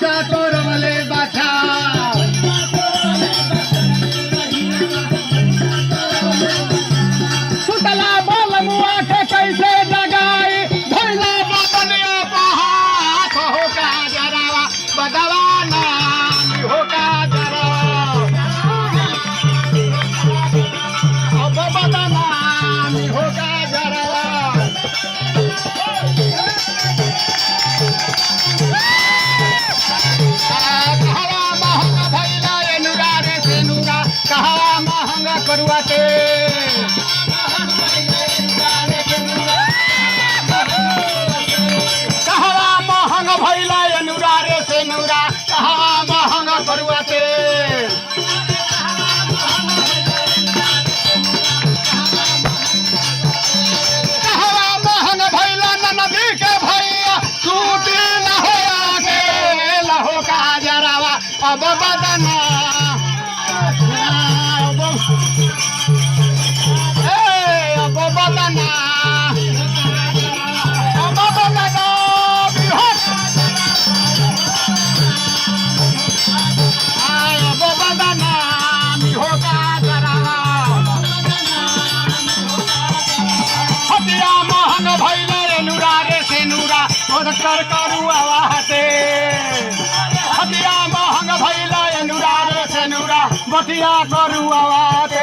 पैसा तोरवले बाछा सुतला बोल मुआ के कैसे जगाई भैला बदनिया पहाड़ हो का जरावा बदवाना हो का जरा अब बदना हो का जरावा कहा महंगा करुआ ते कहा महंगा भैला अनुरा रे से नूरा कहा महंगा करुआ ते कहा महंगा भैला नदी के भैया सूती न हो आगे लहो का जरावा अब बदना कर करुआ वाते हतिया महंग भैला अनुरा रे से नूरा बतिया करुआ वाते